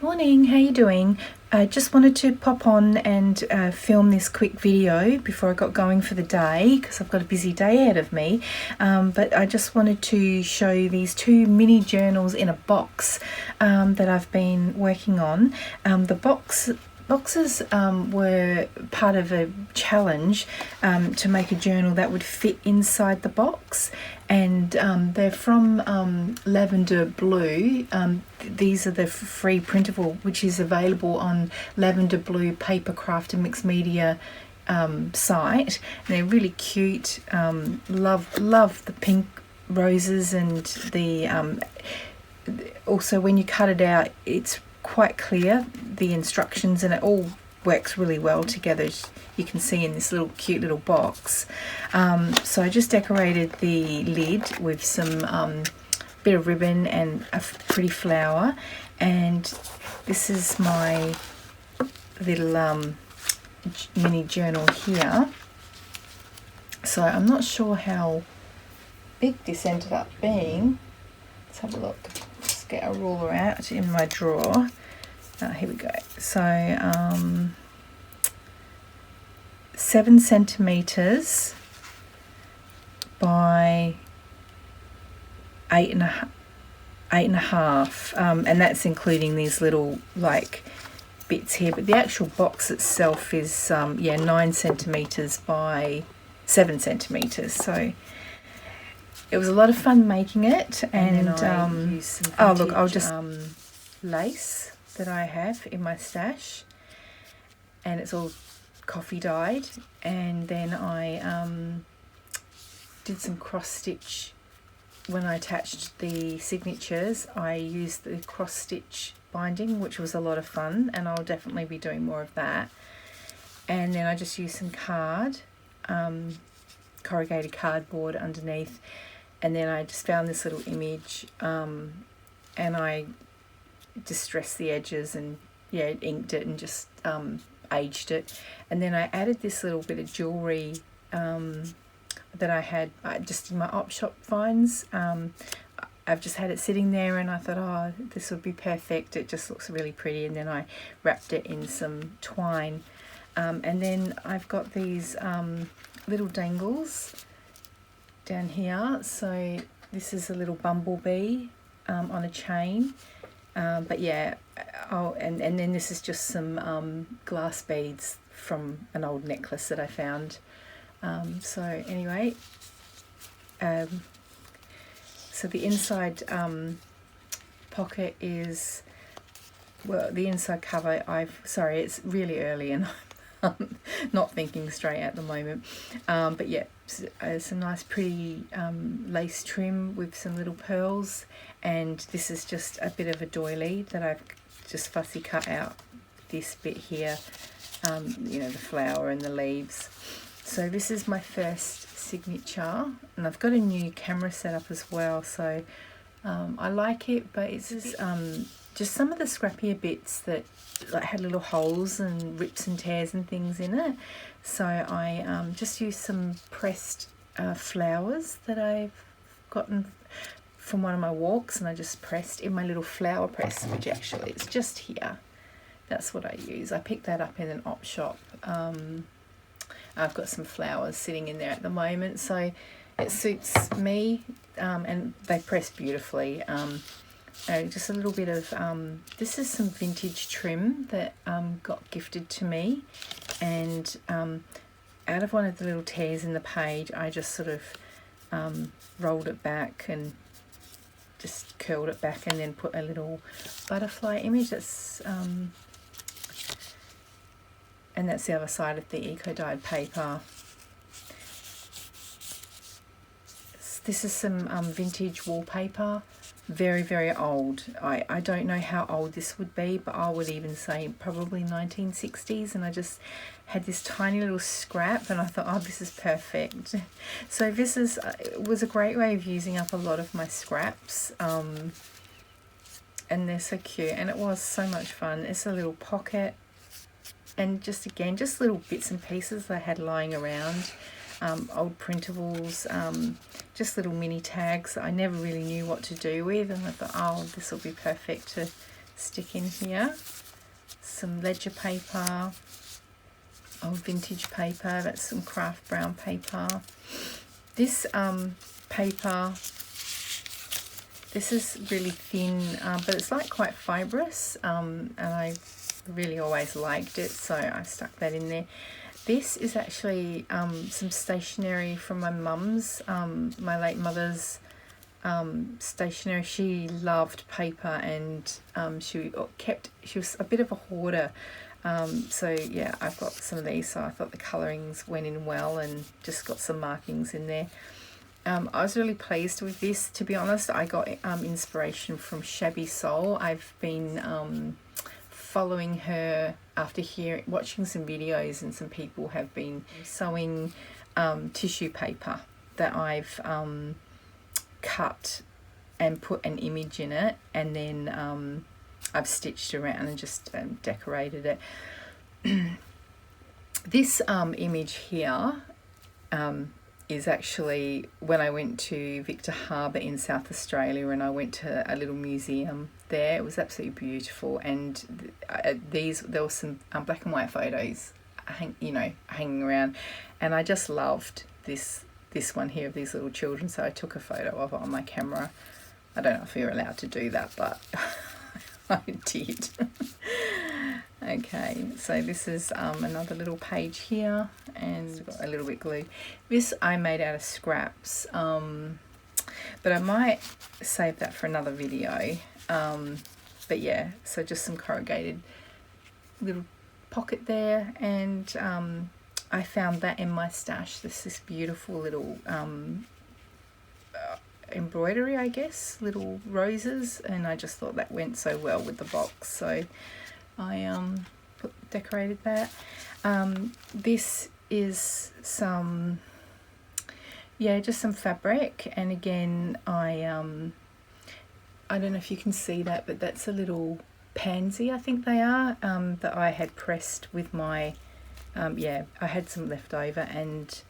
Morning, how you doing? I just wanted to pop on and film this quick video before I got going for the day because I've got a busy day ahead of me. But I just wanted to show you these two mini journals in a box that I've been working on. The boxes were part of a challenge to make a journal that would fit inside the box, and they're from Lavender Blue. These are the free printable, which is available on Lavender Blue Papercraft and Mixed Media site. And they're really cute. Love the pink roses, and the also when you cut it out, it's quite clear, the instructions, and it all works really well together, as you can see in this little cute little box. So I just decorated the lid with some bit of ribbon and a pretty flower, and this is my little mini journal here. So I'm not sure how big this ended up being. Let's have a look. Just get a ruler out in my drawer. Here we go. So 7 centimeters by 8.5, and that's including these little like bits here, but the actual box itself is 9 centimeters by 7 centimeters. So it was a lot of fun making it. And oh look, I'll just lace that I have in my stash, and it's all coffee dyed. And then I did some cross stitch. When I attached the signatures, I used the cross stitch binding, which was a lot of fun, and I'll definitely be doing more of that. And then I just used some corrugated cardboard underneath, and then I just found this little image, and I distressed the edges and inked it and just aged it. And then I added this little bit of jewellery that I had just in my op shop finds. I've just had it sitting there, and I thought, oh, this would be perfect, it just looks really pretty. And then I wrapped it in some twine, and then I've got these little dangles down here. So this is a little bumblebee on a chain, but yeah, and then this is just some glass beads from an old necklace that I found. So anyway, so the inside pocket is, well, the inside cover, sorry, it's really early and I'm not thinking straight at the moment, but yeah, some nice pretty lace trim with some little pearls, and this is just a bit of a doily that I've just fussy cut out this bit here, the flower and the leaves. So this is my first signature, and I've got a new camera set up as well, so I like it, but it's just some of the scrappier bits that had little holes and rips and tears and things in it. So I just used some pressed flowers that I've gotten from one of my walks, and I just pressed in my little flower press, which actually it's just here. That's what I use. I picked that up in an op shop. I've got some flowers sitting in there at the moment, so it suits me, and they press beautifully. Just a little bit of, this is some vintage trim that got gifted to me, and out of one of the little tears in the page, I just sort of rolled it back and just curled it back, and then put a little butterfly image. That's and that's the other side of the eco-dyed paper. This is some vintage wallpaper, very, very old. I don't know how old this would be, but I would even say probably 1960s, and I just had this tiny little scrap, and I thought, oh, this is perfect. So this was a great way of using up a lot of my scraps, and they're so cute, and it was so much fun. It's a little pocket, and just little bits and pieces I had lying around, old printables, just little mini tags that I never really knew what to do with, and I thought, oh, this will be perfect to stick in here. Some ledger paper, old vintage paper, that's some craft brown paper. This paper, this is really thin, but it's like quite fibrous, and I really always liked it, so I stuck that in there. This is actually some stationery from my mum's, my late mother's stationery. She loved paper, and she was a bit of a hoarder. So yeah, I've got some of these, so I thought the colourings went in well, and just got some markings in there. I was really pleased with this, to be honest. I got inspiration from Shabby Soul. I've been following her after watching some videos, and some people have been sewing tissue paper that I've cut and put an image in it, and then I've stitched around and just decorated it. This image here is actually when I went to Victor Harbour in South Australia, and I went to a little museum there. It was absolutely beautiful, and there were some black and white photos hanging around, and I just loved this one here of these little children, so I took a photo of it on my camera. I don't know if you're allowed to do that, but I did. Okay, so this is another little page here, and got a little bit glue. This I made out of scraps, but I might save that for another video. But yeah, so just some corrugated little pocket there, and I found that in my stash. This beautiful little embroidery, I guess, little roses, and I just thought that went so well with the box, so I decorated that. This is some, yeah, just some fabric, and again I don't know if you can see that, but that's a little pansy, I think they are, that I had pressed with my yeah, I had some left over, and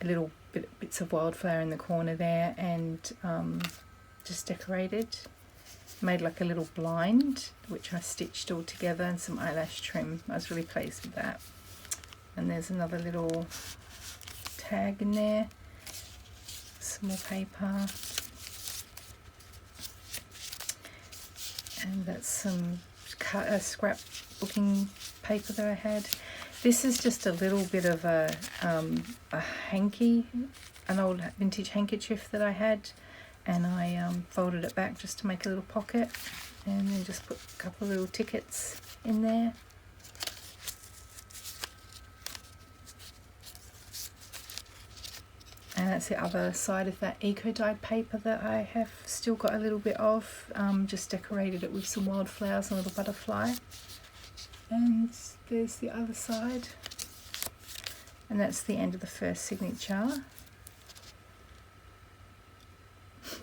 a little bits of wildflower in the corner there, and just decorated. Made like a little blind, which I stitched all together, and some eyelash trim. I was really pleased with that. And there's another little tag in there, some more paper, and that's some scrapbooking paper that I had. This is just a little bit of a hanky, an old vintage handkerchief that I had, and I folded it back just to make a little pocket, and then just put a couple of little tickets in there. And that's the other side of that eco-dyed paper that I have still got a little bit of. Just decorated it with some wildflowers and a little butterfly. And there's the other side. And that's the end of the first signature.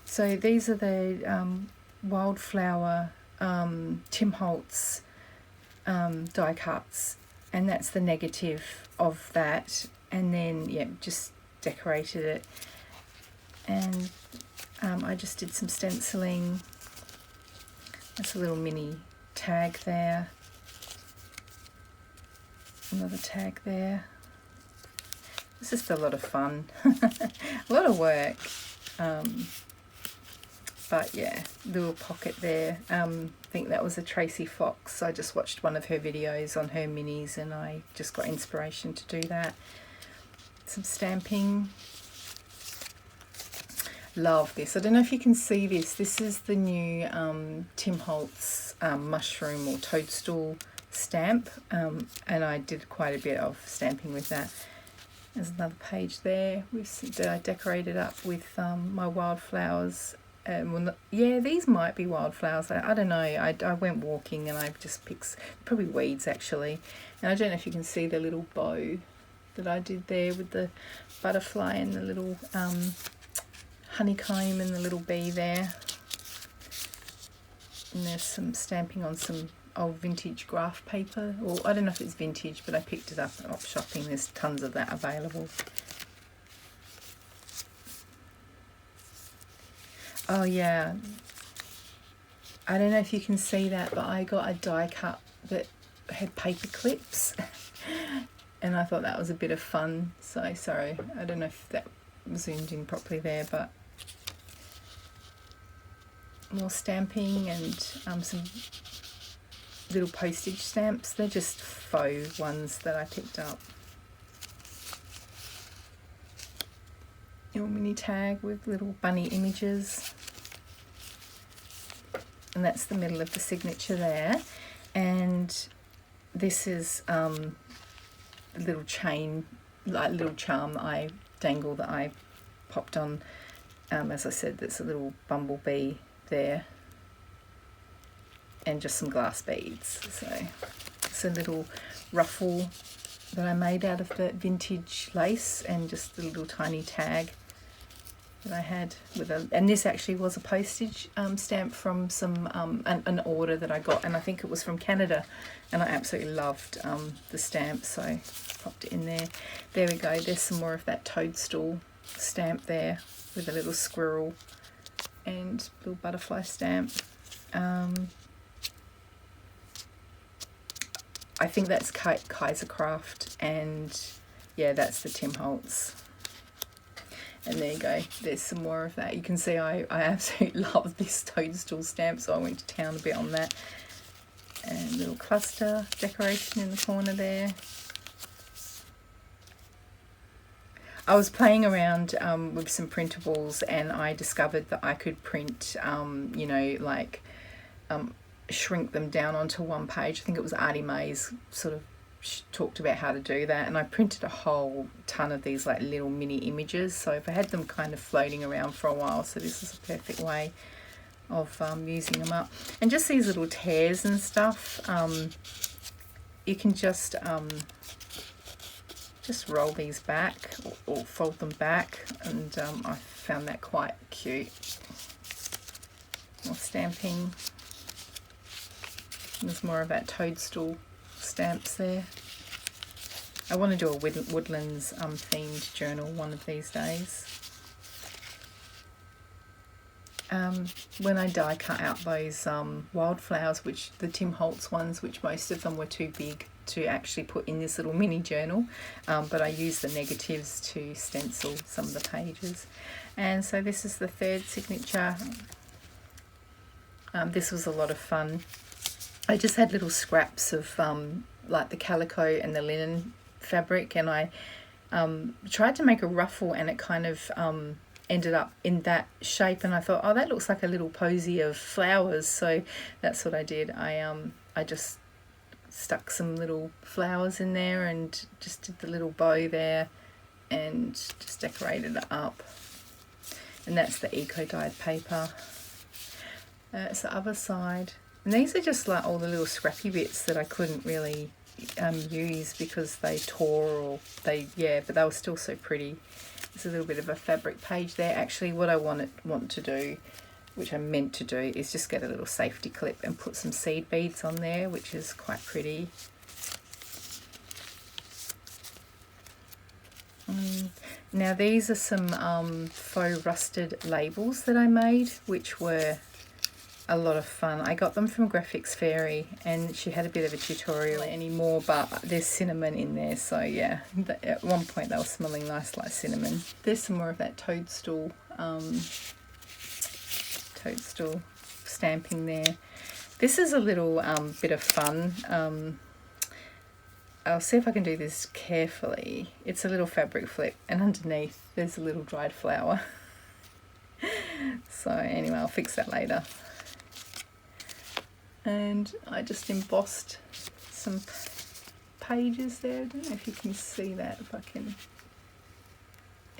So these are the wildflower Tim Holtz die cuts, and that's the negative of that. And then yeah, just decorated it, and I just did some stenciling. That's a little mini tag there, another tag there. It's just a lot of fun, a lot of work, but yeah, little pocket there. I think that was a Tracy Fox. I just watched one of her videos on her minis, and I just got inspiration to do that. Some stamping. Love this. I don't know if you can see this. This is the new Tim Holtz mushroom or toadstool stamp, and I did quite a bit of stamping with that. There's another page there that I decorated up with my wildflowers. Well, yeah, these might be wildflowers. I don't know. I went walking and I just picked probably weeds actually, and I don't know if you can see the little bow that I did there with the butterfly and the little honeycomb and the little bee there. And there's some stamping on some old vintage graph paper, or I don't know if it's vintage, but I picked it up at op shopping. There's tons of that available. Oh yeah, I don't know if you can see that, but I got a die cut that had paper clips and I thought that was a bit of fun. So sorry, I don't know if that zoomed in properly there, but more stamping and some little postage stamps. They're just faux ones that I picked up. Little mini tag with little bunny images. And that's the middle of the signature there. And this is a little chain, like little charm that I dangle that I popped on. As I said, that's a little bumblebee there. And just some glass beads. So it's a little ruffle that I made out of the vintage lace and just a little tiny tag that I had with and this actually was a postage stamp from some an order that I got, and I think it was from Canada, and I absolutely loved the stamp, so I popped it in there. There we go, there's some more of that toadstool stamp there with a little squirrel and little butterfly stamp. I think that's Kaisercraft, and yeah, that's the Tim Holtz. And there you go, there's some more of that. You can see I absolutely love this toadstool stamp, so I went to town a bit on that. And a little cluster decoration in the corner there. I was playing around with some printables, and I discovered that I could print, you know, like shrink them down onto one page. I think it was Artie Mays sort of talked about how to do that, and I printed a whole ton of these like little mini images, so if I had them kind of floating around for a while, so this is a perfect way of using them up. And just these little tears and stuff, you can just roll these back or fold them back, and I found that quite cute. More stamping. There's more of that toadstool stamps there. I want to do a woodlands themed journal one of these days. When I die cut out those wildflowers, which the Tim Holtz ones, which most of them were too big to actually put in this little mini journal, but I used the negatives to stencil some of the pages. And so this is the third signature. This was a lot of fun. I just had little scraps of like the calico and the linen fabric, and I tried to make a ruffle, and it kind of ended up in that shape, and I thought, oh, that looks like a little posy of flowers, so that's what I did. I just stuck some little flowers in there and just did the little bow there and just decorated it up. And that's the eco dyed paper. It's the other side. And these are just like all the little scrappy bits that I couldn't really use because they tore, or but they were still so pretty. There's a little bit of a fabric page there. Actually, what I want to do, which I meant to do, is just get a little safety clip and put some seed beads on there, which is quite pretty. Now these are some faux rusted labels that I made, which were a lot of fun. I got them from Graphics Fairy, and she had a bit of a tutorial anymore, but there's cinnamon in there, so yeah, at one point they were smelling nice like cinnamon. There's some more of that toadstool stamping there. This is a little bit of fun. I'll see if I can do this carefully. It's a little fabric flip, and underneath there's a little dried flower. So anyway, I'll fix that later. And I just embossed some pages there. I don't know if you can see that, if I can.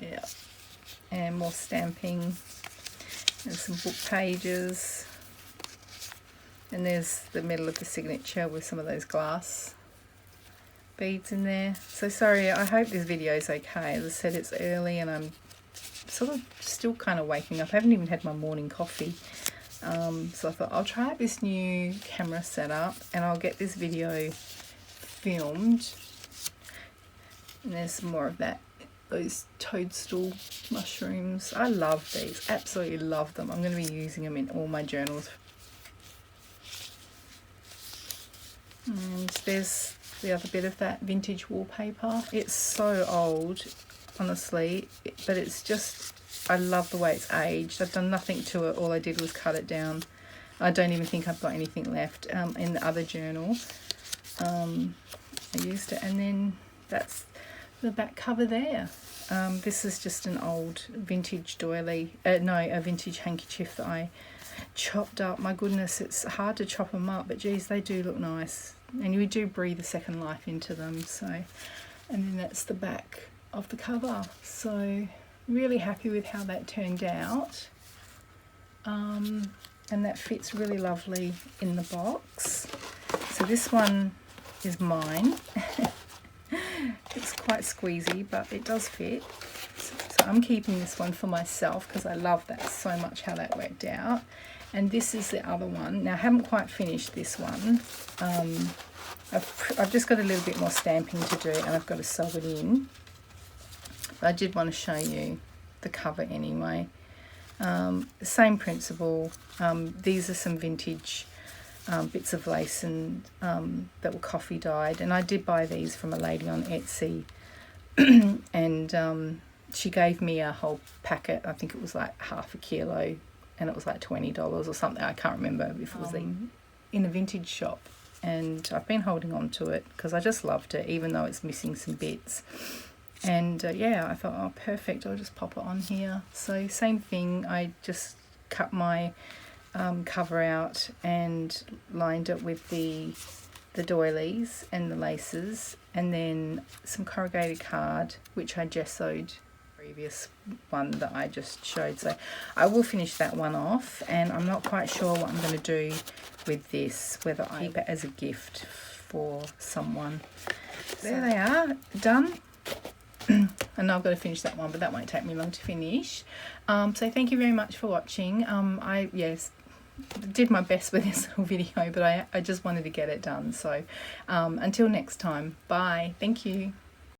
Yeah. And more stamping and some book pages. And there's the middle of the signature with some of those glass beads in there. So sorry, I hope this video is okay. As I said, it's early and I'm sort of still kind of waking up. I haven't even had my morning coffee. So I thought I'll try out this new camera setup and I'll get this video filmed. And there's some more of those toadstool mushrooms. I love these, absolutely love them. I'm going to be using them in all my journals And there's the other bit of that vintage wallpaper. It's so old, honestly, but it's just, I love the way it's aged. I've done nothing to it. All I did was cut it down. I don't even think I've got anything left in the other journal. I used it, and then that's the back cover there. This is just an old vintage doily, a vintage handkerchief that I chopped up. My goodness, it's hard to chop them up, but geez, they do look nice, and you do breathe a second life into them. So, and then that's the back of the cover. So really happy with how that turned out, and that fits really lovely in the box. So this one is mine. It's quite squeezy, but it does fit. So I'm keeping this one for myself because I love that so much, how that worked out. And this is the other one. Now I haven't quite finished this one. I've just got a little bit more stamping to do, and I've got to sew it in. But I did want to show you the cover anyway. Same principle. These are some vintage bits of lace and that were coffee dyed, and I did buy these from a lady on Etsy. And she gave me a whole packet. I think it was like half a kilo, and it was like $20 or something. I can't remember if it was in a vintage shop, and I've been holding on to it because I just loved it, even though it's missing some bits. And yeah, I thought, oh perfect, I'll just pop it on here. So same thing, I just cut my cover out and lined it with the doilies and the laces, and then some corrugated card, which I gessoed previous one that I just showed. So I will finish that one off, and I'm not quite sure what I'm going to do with this, whether I keep it as a gift for someone. So there they are, done. And I've got to finish that one, but that won't take me long to finish. So thank you very much for watching. I did my best with this little video, but I just wanted to get it done. So until next time, bye. Thank you.